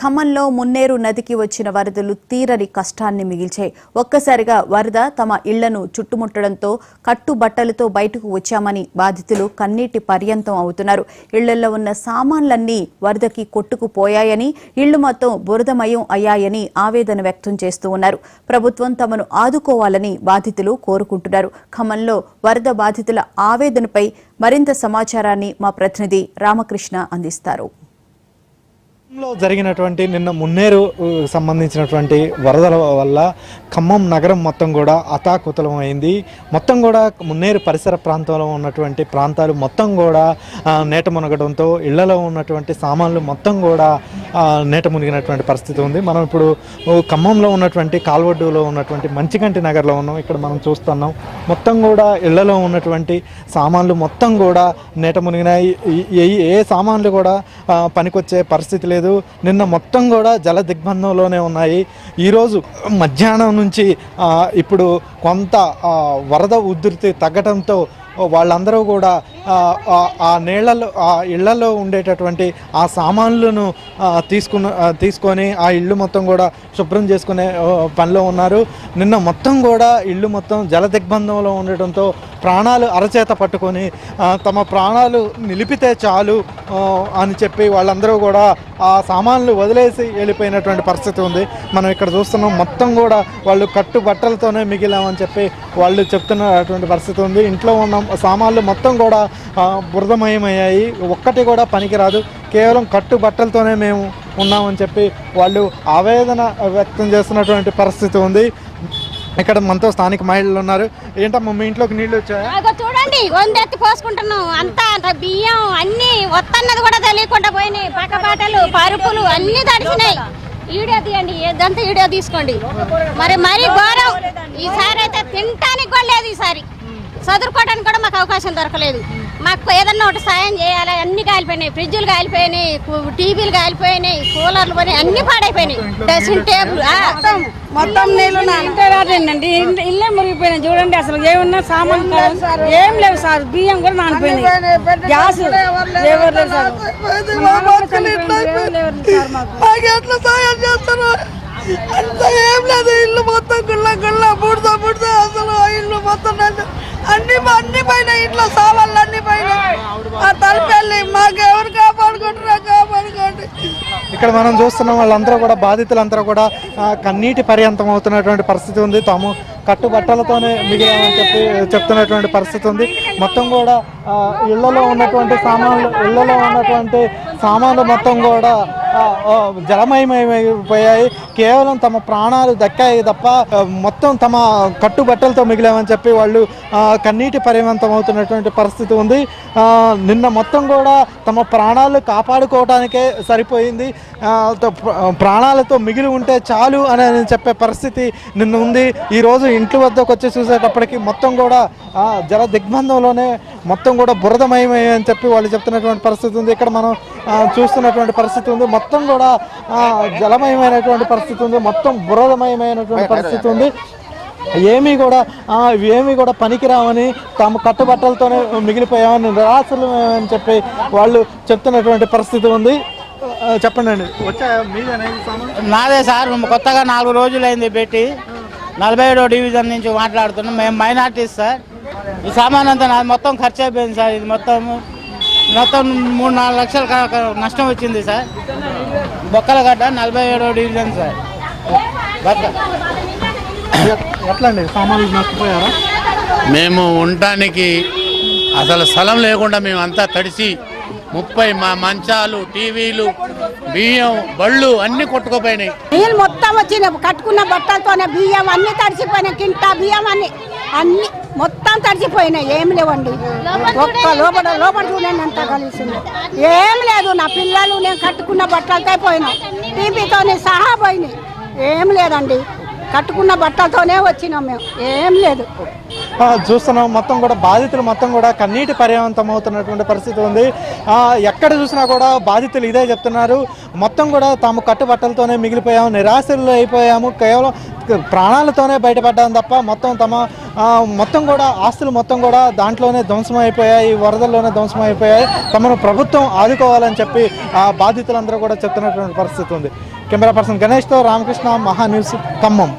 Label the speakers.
Speaker 1: ఖమ్మంలో మున్నేరు నదికి వచ్చిన వరదలు తీరని కష్టాన్ని మిగిల్చాయి. ఒక్కసారిగా వరద తమ ఇళ్లను చుట్టుముట్టడంతో కట్టుబట్టలతో బయటకు వచ్చామని బాధితులు కన్నీటి పర్యంతం అవుతున్నారు. ఇళ్లలో ఉన్న సామాన్లన్నీ వరదకి కొట్టుకుపోయాయని, ఇళ్లు మొత్తం బురదమయం అయ్యాయని ఆవేదన వ్యక్తం చేస్తూ ఉన్నారు. ప్రభుత్వం తమను ఆదుకోవాలని బాధితులు కోరుకుంటున్నారు. ఖమ్మంలో వరద బాధితుల ఆవేదనపై మరింత సమాచారాన్ని మా ప్రతినిధి రామకృష్ణ అందిస్తారు.
Speaker 2: జరిగినటువంటి నిన్న మున్నేరు సంబంధించినటువంటి వరదల వల్ల ఖమ్మం నగరం మొత్తం కూడా అతాకుతలం అయింది. మొత్తం కూడా మున్నేరు పరిసర ప్రాంతంలో ఉన్నటువంటి ప్రాంతాలు మొత్తం కూడా నేట మునగడంతో ఇళ్లలో ఉన్నటువంటి సామాన్లు మొత్తం కూడా నేట మునిగినటువంటి పరిస్థితి ఉంది. మనం ఇప్పుడు ఖమ్మంలో ఉన్నటువంటి కాల్వడ్డులో ఉన్నటువంటి మంచికంటి నగర్లో ఉన్నాం. ఇక్కడ మనం చూస్తున్నాం మొత్తం కూడా ఇళ్లలో ఉన్నటువంటి సామాన్లు మొత్తం కూడా నేట మునిగినాయి. ఏ సామాన్లు కూడా పనికొచ్చే పరిస్థితి లేదు. నిన్న మొత్తం కూడా జల దిగ్బంధంలోనే ఉన్నాయి. ఈరోజు మధ్యాహ్నం నుంచి ఇప్పుడు కొంత వరద ఉధృతి తగ్గడంతో వాళ్ళందరూ కూడా ఆ నీళ్లలో ఆ ఇళ్లలో ఉండేటటువంటి ఆ సామాన్లను తీసుకొని ఆ ఇళ్ళు మొత్తం కూడా శుభ్రం చేసుకునే పనిలో ఉన్నారు. నిన్న మొత్తం కూడా ఇళ్ళు మొత్తం జల దిగ్బంధంలో ఉండటంతో ప్రాణాలు అరచేత పట్టుకొని తమ ప్రాణాలు నిలిపితే చాలు అని చెప్పి వాళ్ళందరూ కూడా ఆ సామాన్లు వదిలేసి వెళ్ళిపోయినటువంటి పరిస్థితి ఉంది. మనం ఇక్కడ చూస్తున్నాం మొత్తం కూడా వాళ్ళు కట్టుబట్టలతోనే మిగిలామని చెప్పి వాళ్ళు చెప్తున్నటువంటి పరిస్థితి ఉంది. ఇంట్లో ఉన్న సామాన్లు మొత్తం కూడా బురదమయమయ్యాయి. ఒక్కటి కూడా పనికిరాదు, కేవలం కట్టుబట్టలతోనే మేము ఉన్నామని చెప్పి వాళ్ళు ఆవేదన వ్యక్తం చేస్తున్నటువంటి పరిస్థితి ఉంది. ఇక్కడ మనతో స్థానిక మహిళలు ఉన్నారు. ఏంటమ్మా మీ ఇంట్లోకి నీళ్లు వచ్చాయా?
Speaker 3: చూడండి, వందెత్తి పోసుకుంటున్నాం. అంతా బియ్యం అన్ని వస్తున్నది కూడా తెలియకుండా పోయినాయి. పక్కపాటలు పరుపులు అన్ని తడిసినాయి. ఈడియో తీయండి, ఏదంతా ఈడియో తీసుకోండి. మరి ఘోరం. ఈసారి అయితే తినటానికి కూడా లేదు. ఈసారి చదువుకోవడానికి కూడా మాకు అవకాశం దొరకలేదు. మాకు ఏదన్నా ఒకటి సాయం చేయాలి. అన్ని కాలిపోయినాయి, ఫ్రిడ్జులు కాలిపోయినాయి, టీవీలు కాలిపోయినాయి, కూలర్లు పోయినాయి, అన్ని పాడైపోయినాయి. డ్రెస్సింగ్ టేబుల్
Speaker 4: మొత్తం నీళ్ళు అండి. ఇల్లే మురిగిపోయినాయి. చూడండి, అసలు ఏమన్నా సామాన్ ఏం లేవు సార్. బియ్యం కూడా నానిపోయినాయి. గ్యాస్ ఎవరు లేరు సార్.
Speaker 5: ఏం లేదు. ఇల్లు మొత్తం గుళ్ళ బుడద అసలు ఇల్లు మొత్తం అన్ని పైన ఇంట్లో సామాన్లు అన్ని పైన తలపెళ్ళి మాకెవరు కాపాడుకోండి.
Speaker 2: ఇక్కడ మనం చూస్తున్నాం వాళ్ళందరూ కూడా బాధితులందరూ కూడా కన్నీటి పర్యంతం అవుతున్నటువంటి పరిస్థితి ఉంది. తాము కట్టుబట్టలతోనే మిగిలామని చెప్పి చెప్తున్నటువంటి పరిస్థితి ఉంది. మొత్తం కూడా ఇళ్లలో ఉన్నటువంటి సామాన్లు మొత్తం కూడా జలమయమైపోయాయి. కేవలం తమ ప్రాణాలు దక్కాయి తప్ప మొత్తం తమ కట్టుబట్టలతో మిగిలామని చెప్పి వాళ్ళు కన్నీటి పర్యంతం అవుతున్నటువంటి పరిస్థితి ఉంది. నిన్న మొత్తం కూడా తమ ప్రాణాలు కాపాడుకోవడానికే సరిపోయింది. ప్రాణాలతో మిగిలి ఉంటే చాలు అని చెప్పే పరిస్థితి నిన్న ఉంది. ఈరోజు ఇంటి వద్దకు వచ్చి చూసేటప్పటికి మొత్తం కూడా జల దిగ్బంధంలోనే మొత్తం కూడా బురదమయమని చెప్పి వాళ్ళు చెప్తున్నటువంటి పరిస్థితి ఉంది. ఇక్కడ మనం చూస్తున్నటువంటి పరిస్థితి ఉంది. మొత్తం కూడా జలమయమైనటువంటి పరిస్థితి ఉంది. మొత్తం బురదమయమైనటువంటి పరిస్థితి ఉంది. ఏమీ కూడా పనికిరామని తాము కట్టుబట్టలతోనే మిగిలిపోయామని నిరాశలు అని చెప్పి వాళ్ళు చెప్తున్నటువంటి పరిస్థితి ఉంది. చెప్పండి అండి,
Speaker 6: నాదే సార్. కొత్తగా 4 రోజులైంది పెట్టి 47వ డివిజన్ నుంచి మాట్లాడుతున్నాం. మేము మైనార్టీస్ సార్. ఈ సామాన్ అంతా నాది మొత్తం ఖర్చు అయిపోయింది సార్. ఇది మొత్తం 3-4 లక్షల నష్టం వచ్చింది సార్. బొక్కలగడ్డ 47వ డివిజన్ సార్.
Speaker 2: ఎట్లా అండి, సామాన్లు నష్టపోయారా?
Speaker 7: మేము ఉండటానికి అసలు స్థలం లేకుండా మేము అంతా తడిసి 30 మా మంచాలు, టీవీలు, బియ్యం, బళ్ళు అన్ని కొట్టుకుపోయినాయి.
Speaker 4: నీళ్ళు మొత్తం వచ్చినాయి. కట్టుకున్న బట్టలతోనే బియ్యం అన్ని తడిసిపోయినాయి. కింటా బియ్యం అన్ని మొత్తం తడిసిపోయినాయి. ఏమి లేవండి. ఒక్క లోపల చూడండి అంతా కలిసింది. ఏం లేదు. నా పిల్లలు నేను కట్టుకున్న బట్టలతో పోయినాయి. టీవీతోనే సహా పోయినాయి. ఏం లేదండి. కట్టుకున్న బట్టలతోనే వచ్చినాం మేము. ఏం లేదు.
Speaker 2: చూస్తున్నాం మొత్తం కూడా బాధితులు మొత్తం కూడా కన్నీటి పర్యంతం అవుతున్నటువంటి పరిస్థితి ఉంది. ఎక్కడ చూసినా కూడా బాధితులు ఇదే చెప్తున్నారు. మొత్తం కూడా తాము కట్టుబట్టలతోనే మిగిలిపోయాము, నిరాశలు అయిపోయాము, కేవలం ప్రాణాలతోనే బయటపడ్డాము తప్ప మొత్తం తమ మొత్తం కూడా ఆస్తులు మొత్తం కూడా దాంట్లోనే ధ్వంసమైపోయాయి, వరదల్లోనే ధ్వంసమైపోయాయి. తమను ప్రభుత్వం ఆదుకోవాలని చెప్పి బాధితులందరూ కూడా చెప్తున్నటువంటి పరిస్థితి ఉంది. కెమెరా పర్సన్ గణేష్తో రామకృష్ణ, మహా న్యూస్, ఖమ్మం.